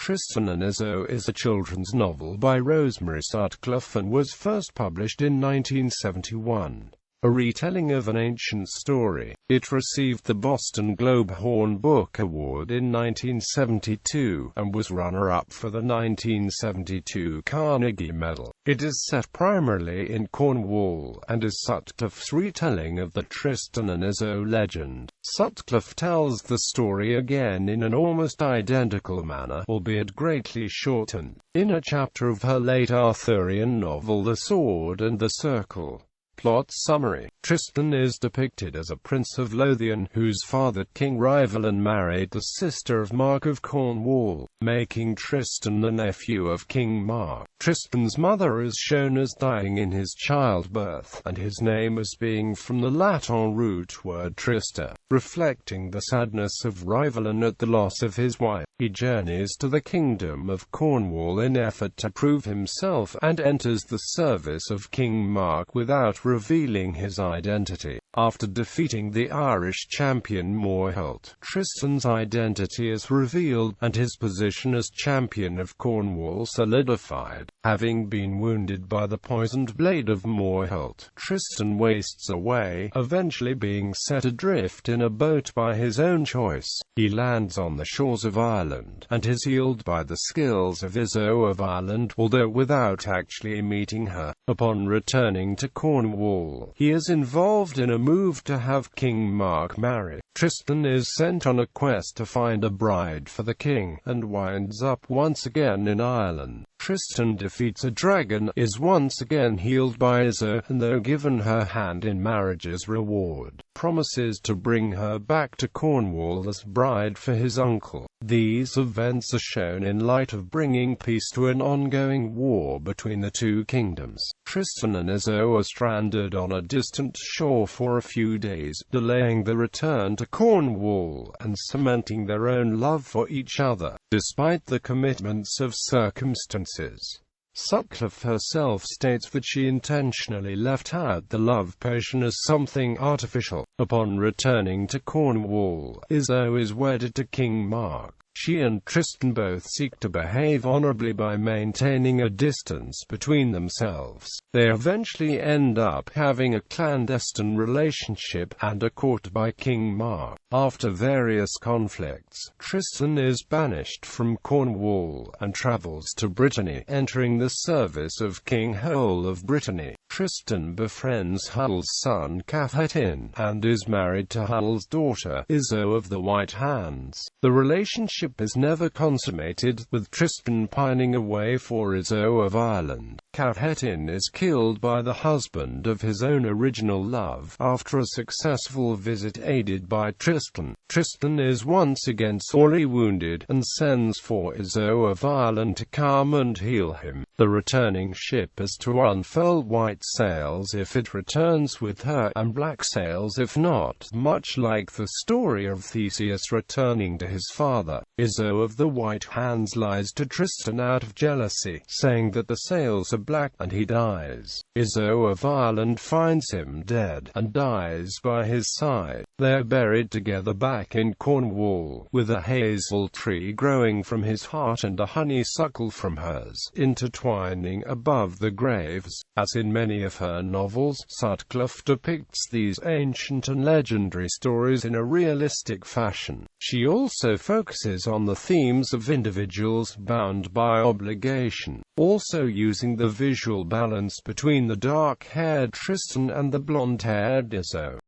Tristan and Iseult is a children's novel by Rosemary Sutcliff and was first published in 1971. A retelling of an ancient story, it received the Boston Globe Horn Book Award in 1972, and was runner-up for the 1972 Carnegie Medal. It is set primarily in Cornwall, and is Sutcliff's retelling of the Tristan and Iseult legend. Sutcliff tells the story again in an almost identical manner, albeit greatly shortened, in a chapter of her late Arthurian novel The Sword and the Circle. Plot summary: Tristan is depicted as a prince of Lothian, whose father, King Rivelin, married the sister of Mark of Cornwall, making Tristan the nephew of King Mark. Tristan's mother is shown as dying in his childbirth, and his name as being from the Latin root word Trista, reflecting the sadness of Rivelin at the loss of his wife. He journeys to the kingdom of Cornwall in effort to prove himself, and enters the service of King Mark without revealing his identity. After defeating the Irish champion Iseult, Tristan's identity is revealed, and his position as champion of Cornwall solidified. Having been wounded by the poisoned blade of Iseult, Tristan wastes away, eventually being set adrift in a boat by his own choice. He lands on the shores of Ireland, and is healed by the skills of Iseult of Ireland, although without actually meeting her. Upon returning to Cornwall, he is involved in a move to have King Mark marry. Tristan is sent on a quest to find a bride for the king, and winds up once again in Ireland. Tristan defeats a dragon, is once again healed by Iseult, and though given her hand in marriage as reward, promises to bring her back to Cornwall as bride for his uncle. These events are shown in light of bringing peace to an ongoing war between the two kingdoms. Tristan and Iseult are stranded on a distant shore for a few days, delaying the return to Cornwall, and cementing their own love for each other, despite the commitments of circumstances. Sutcliff herself states that she intentionally left out the love potion as something artificial. Upon returning to Cornwall, Iseult is wedded to King Mark. She and Tristan both seek to behave honorably by maintaining a distance between themselves. They eventually end up having a clandestine relationship, and are caught by King Mark. After various conflicts, Tristan is banished from Cornwall, and travels to Brittany, entering the service of King Howell of Brittany. Tristan befriends Howell's son Carnegie, and is married to Howell's daughter, Iseult of the White Hands. The relationship is never consummated, with Tristan pining away for Iseult of Ireland. Carnegie is killed by the husband of his own original love, after a successful visit aided by Tristan. Tristan is once again sorely wounded, and sends for Iseult of Ireland to come and heal him. The returning ship is to unfurl white sails if it returns with her, and black sails if not, much like the story of Theseus returning to his father. Iseult of the White Hands lies to Tristan out of jealousy, saying that the sails are black, and he dies. Iseult of Ireland finds him dead, and dies by his side. They are buried together back in Cornwall, with a hazel tree growing from his heart and a honeysuckle from hers, intertwining above the graves. As in many of her novels, Sutcliff depicts these ancient and legendary stories in a realistic fashion. She also focuses on the themes of individuals bound by obligation, also using the visual balance between the dark-haired Tristan and the blonde-haired Iseult.